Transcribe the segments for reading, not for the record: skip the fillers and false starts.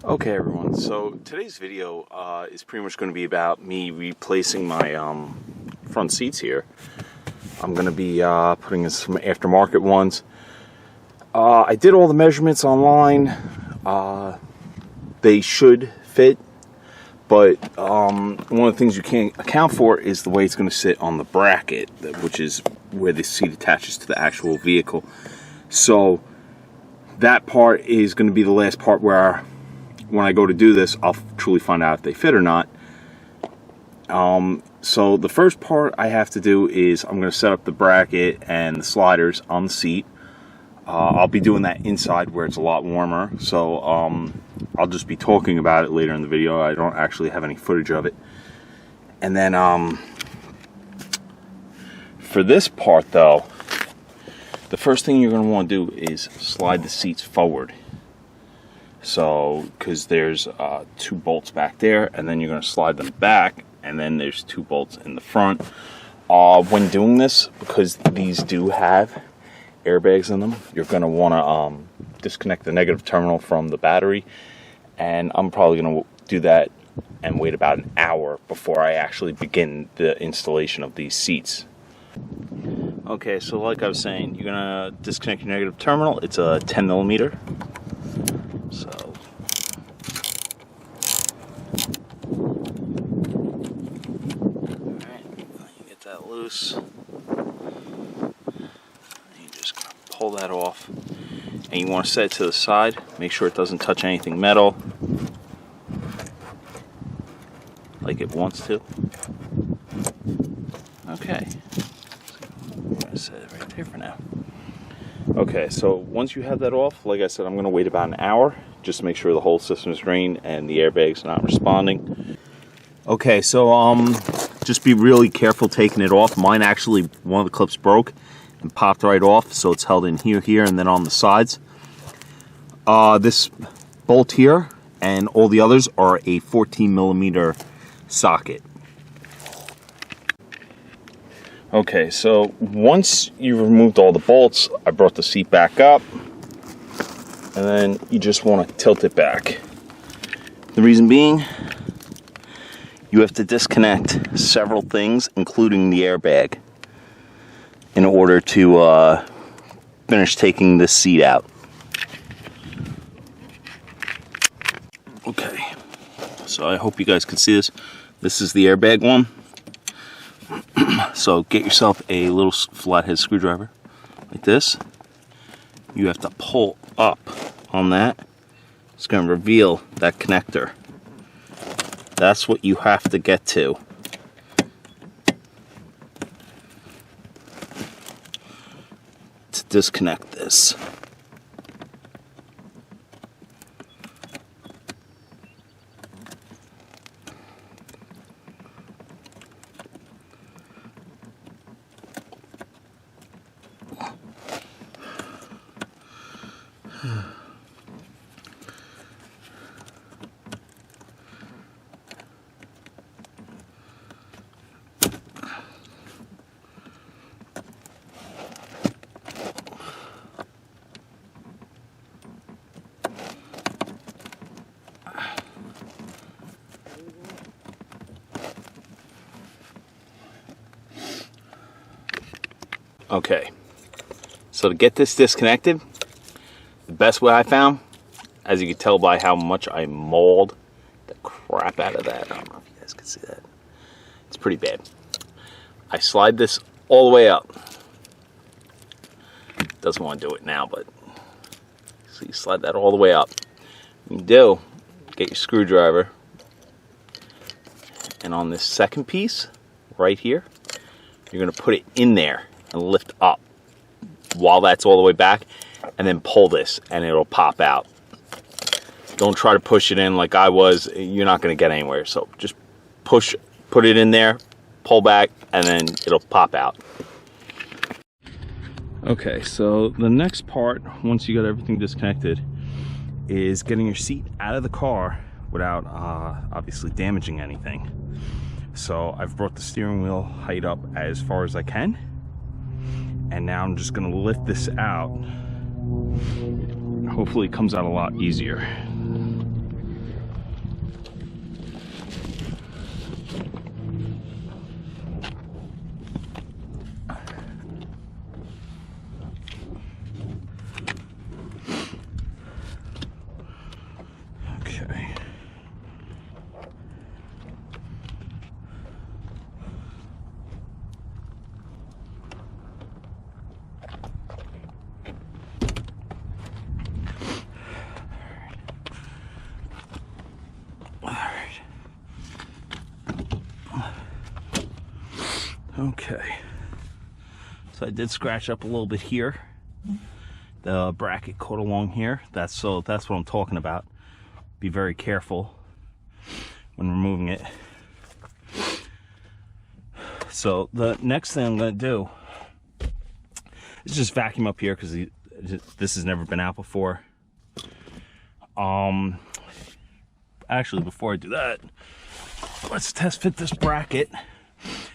Okay everyone, so today's video is pretty much going to be about me replacing my front seats here. I'm going to be putting in some aftermarket ones. I did all the measurements online. They should fit, but one of the things you can't account for is the way it's going to sit on the bracket, which is where the seat attaches to the actual vehicle. So that part is going to be the last part where when I go to do this, I'll truly find out if they fit or not. So the first part I have to do is I'm going to set up the bracket and the sliders on the seat. I'll be doing that inside where it's a lot warmer, so I'll just be talking about it later in the video. I don't actually have any footage of it. And then for this part though, the first thing you're going to want to do is slide the seats forward. So, because there's 2 bolts back there, and then you're going to slide them back, and then there's 2 bolts in the front. When doing this, because these do have airbags in them, you're going to want to disconnect the negative terminal from the battery, and I'm probably going to do that and wait about an hour before I actually begin the installation of these seats. Okay, so like I was saying, you're going to disconnect your negative terminal. It's a 10 millimeter. So, alright, you get that loose. You just gonna pull that off. And you want to set it to the side. Make sure it doesn't touch anything metal, like it wants to. Okay. I'm going to set it right there for now. Okay, so once you have that off, like I said, I'm going to wait about an hour just to make sure the whole system is drained and the airbag's not responding. Okay, so just be really careful taking it off. Mine actually, one of the clips broke and popped right off, so it's held in here, and then on the sides. This bolt here and all the others are a 14 millimeter socket. Okay, so once you've removed all the bolts, I brought the seat back up, and then you just want to tilt it back. The reason being, you have to disconnect several things, including the airbag, in order to finish taking this seat out. Okay, so I hope you guys can see this. This is the airbag one. So get yourself a little flathead screwdriver like this. You have to pull up on that. It's going to reveal that connector. That's what you have to get to disconnect this. Okay, so to get this disconnected, the best way I found, as you can tell by how much I mauled the crap out of that, I don't know if you guys can see that, it's pretty bad. I slide this all the way up. Doesn't want to do it now, but so you slide that all the way up. You do, get your screwdriver, and on this second piece, right here, you're going to put it in there and lift up while that's all the way back, and then pull this and it'll pop out. Don't try to push it in like I was. You're not going to get anywhere. So just push, put it in there, pull back, and then it'll pop out. Okay, so the next part, once you got everything disconnected, is getting your seat out of the car without obviously damaging anything. So I've brought the steering wheel height up as far as I can, and now I'm just going to lift this out. Hopefully it comes out a lot easier. Okay, so I did scratch up a little bit here. The bracket caught along here. That's what I'm talking about. Be very careful when removing it. So the next thing I'm going to do is just vacuum up here, because this has never been out before. Actually, before I do that, let's test fit this bracket.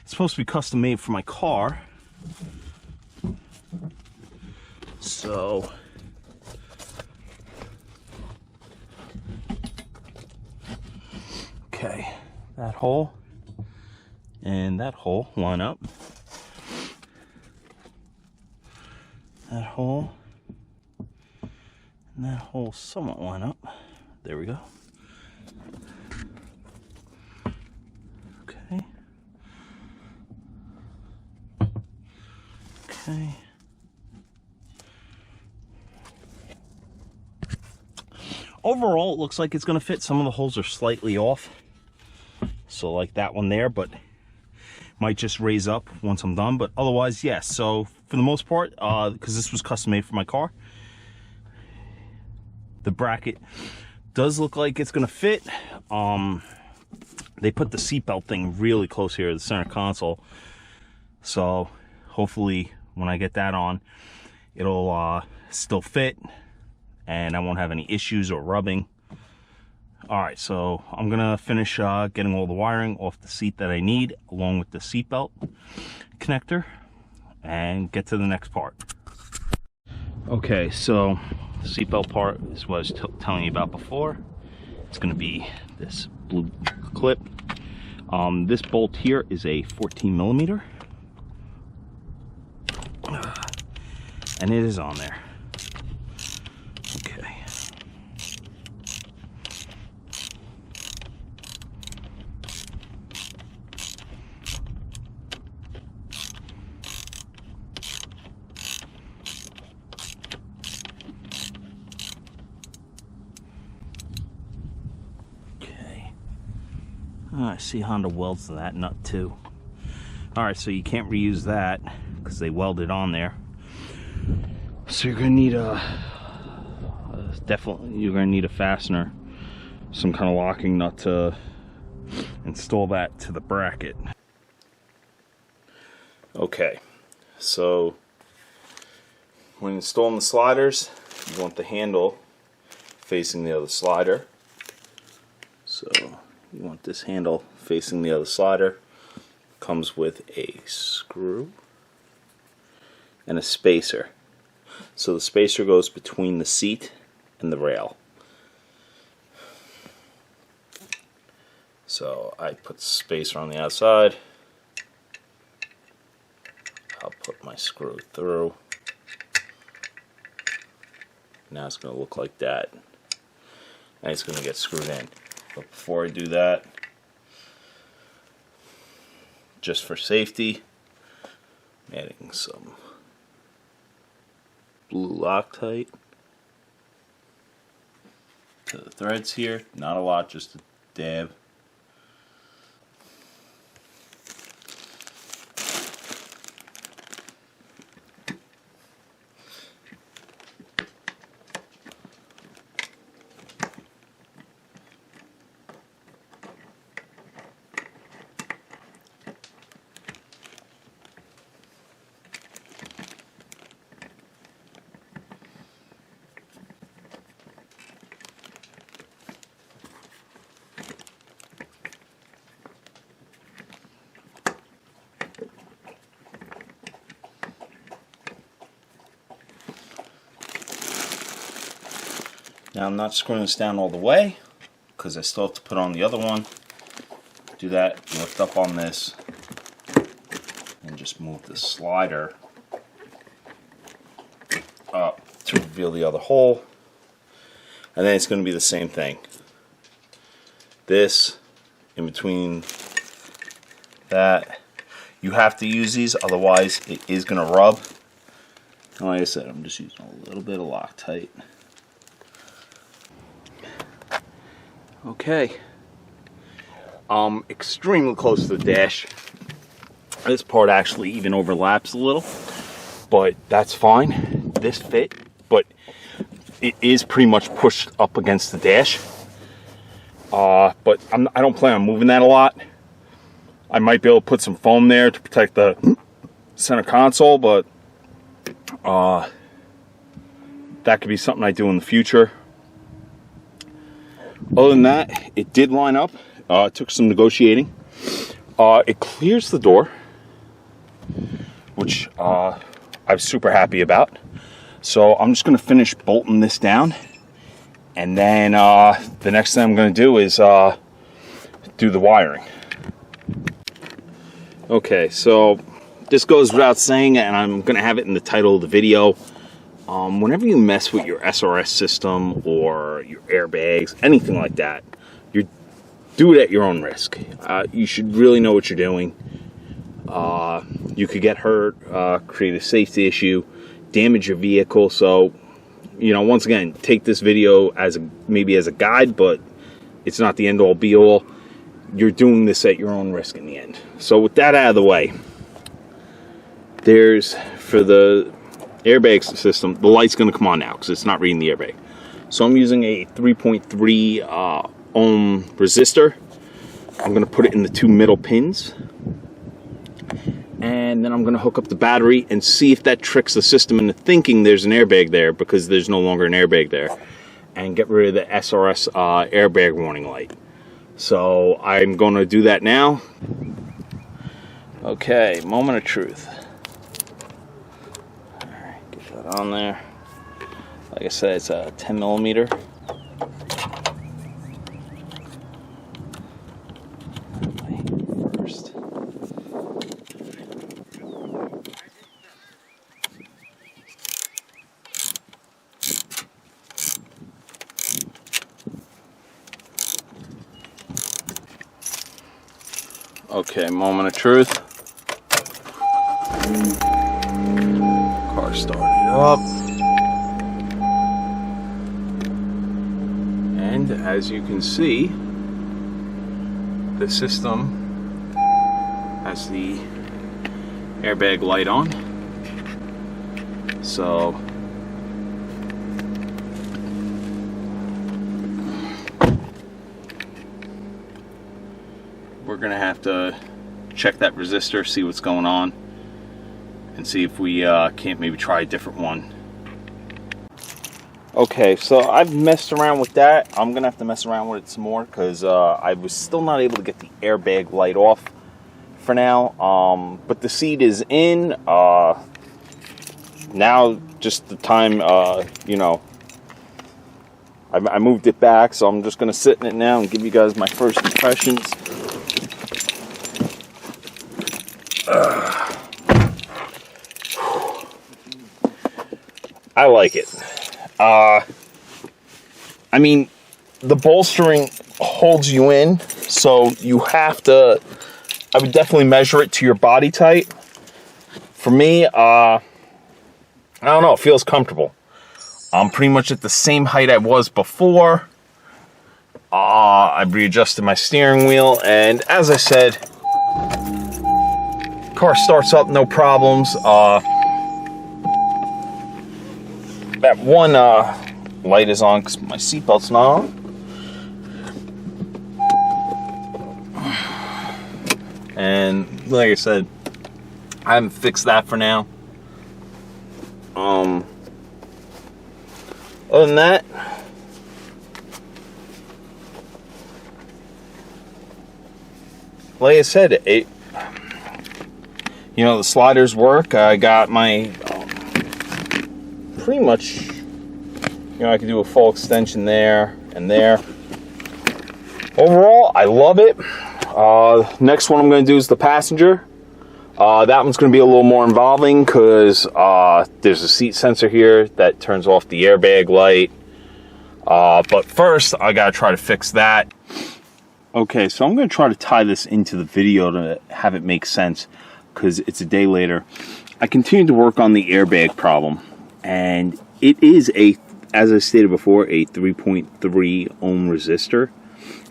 It's supposed to be custom made for my car. So okay, that hole and that hole line up. That hole and that hole somewhat line up. There we go. Okay. Okay. Overall, it looks like it's going to fit. Some of the holes are slightly off. So like that one there, but might just raise up once I'm done. But otherwise, yes. So for the most part, because this was custom made for my car, the bracket does look like it's going to fit. They put the seatbelt thing really close here to the center console. So hopefully when I get that on, it'll still fit and I won't have any issues or rubbing. All right, so I'm gonna finish getting all the wiring off the seat that I need, along with the seatbelt connector, and get to the next part. Okay, so the seatbelt part is what I was telling you about before. It's gonna be this blue clip. This bolt here is a 14 millimeter, and it is on there. Okay. I see Honda welds that nut too. Alright, so you can't reuse that because they welded on there. So you're gonna need you're gonna need a fastener, some kind of locking nut to install that to the bracket. Okay, so when installing the sliders, you want the handle facing the other slider. So you want this handle facing the other slider. Comes with a screw and a spacer. So the spacer goes between the seat and the rail. So I put the spacer on the outside. I'll put my screw through. Now it's going to look like that. And it's going to get screwed in. But before I do that, just for safety, I'm adding some blue Loctite to the threads here. Not a lot, just a dab. Now I'm not screwing this down all the way because I still have to put on the other one. Do that, lift up on this, and just move the slider up to reveal the other hole. And then it's going to be the same thing. This in between that. You have to use these, otherwise it is going to rub. And like I said, I'm just using a little bit of Loctite. Okay, extremely close to the dash. This part actually even overlaps a little, but that's fine. This fit, but it is pretty much pushed up against the dash. But I don't plan on moving that a lot. I might be able to put some foam there to protect the center console, but that could be something I do in the future. Other than that, it did line up. It took some negotiating. It clears the door, which I'm super happy about. So I'm just going to finish bolting this down, and then the next thing I'm going to do is do the wiring. Okay, so this goes without saying, and I'm going to have it in the title of the video. Whenever you mess with your SRS system or your airbags, anything like that, you do it at your own risk. You should really know what you're doing. You could get hurt, create a safety issue, damage your vehicle. So, you know, once again, take this video as maybe as a guide, but it's not the end-all be-all. You're doing this at your own risk in the end. So with that out of the way, there's, for the airbag system, the light's going to come on now because it's not reading the airbag. So I'm using a 3.3 ohm resistor. I'm going to put it in the two middle pins, and then I'm going to hook up the battery and see if that tricks the system into thinking there's an airbag there, because there's no longer an airbag there, and get rid of the SRS airbag warning light. So I'm going to do that now. Okay, moment of truth. On there, like I said, it's a 10 millimeter. First. Okay, moment of truth. Car started up, and as you can see, the system has the airbag light on. So we're gonna have to check that resistor, see what's going on, and see if we can't maybe try a different one. Okay, so I've messed around with that. I'm gonna have to mess around with it some more because I was still not able to get the airbag light off for now. But the seat is in. Now, just the time, you know, I moved it back, so I'm just gonna sit in it now and give you guys my first impressions. I like it. I mean, the bolstering holds you in, so you have to, I would definitely measure it to your body type. For me, I don't know, it feels comfortable. I'm pretty much at the same height I was before. I've readjusted my steering wheel, and as I said, car starts up, no problems. That one light is on because my seatbelt's not on. And like I said, I haven't fixed that for now. Other than that, like I said, it, you know, the sliders work. I got my pretty much, you know, I can do a full extension there and there. Overall, I love it. Next one I'm going to do is the passenger. That one's going to be a little more involving because there's a seat sensor here that turns off the airbag light. But first, I got to try to fix that. Okay, so I'm going to try to tie this into the video to have it make sense because it's a day later. I continued to work on the airbag problem. And it is a, as I stated before, a 3.3 ohm resistor.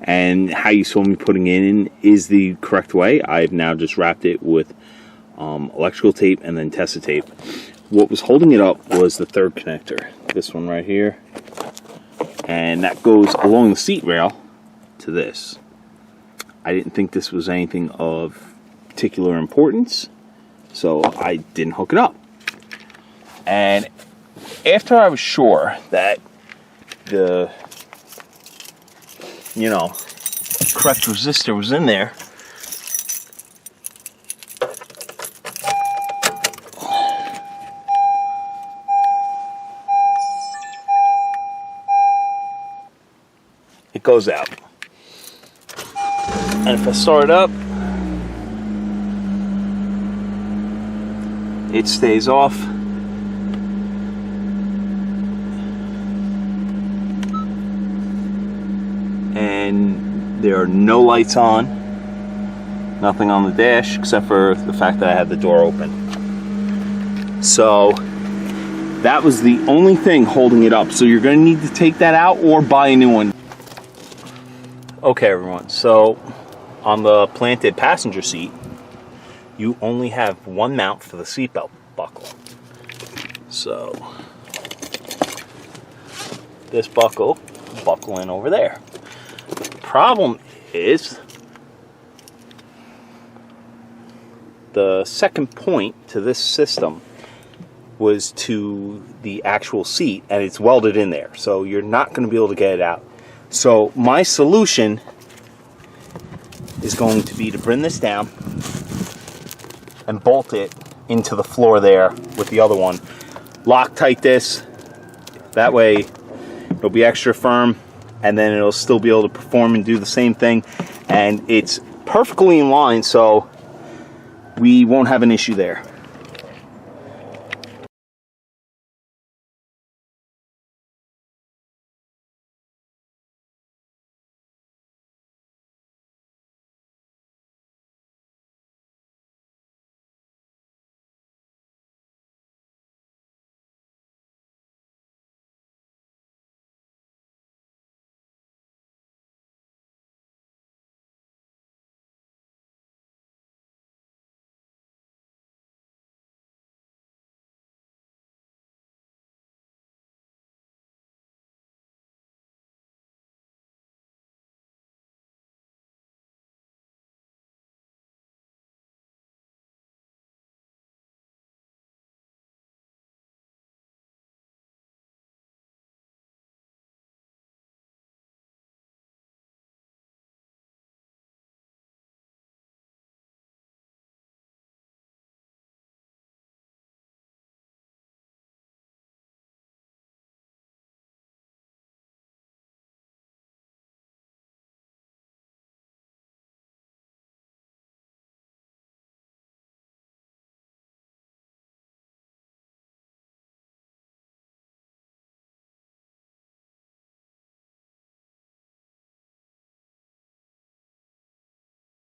And how you saw me putting it in is the correct way. I've now just wrapped it with electrical tape, and then Tessa tape. What was holding it up was the third connector, this one right here, and that goes along the seat rail to this. I didn't think this was anything of particular importance, so I didn't hook it up. And after I was sure that the, you know, correct resistor was in there, it goes out. And if I start it up, it stays off. And there are no lights on, nothing on the dash except for the fact that I had the door open. So that was the only thing holding it up. So you're going to need to take that out or buy a new one. Okay everyone, so on the planted passenger seat, you only have one mount for the seatbelt buckle. So this buckle in over there. The problem is the second point to this system was to the actual seat, and it's welded in there, so you're not going to be able to get it out. So my solution is going to be to bring this down and bolt it into the floor there with the other one. Loctite this, that way it'll be extra firm, and then it'll still be able to perform and do the same thing, and it's perfectly in line, so we won't have an issue there.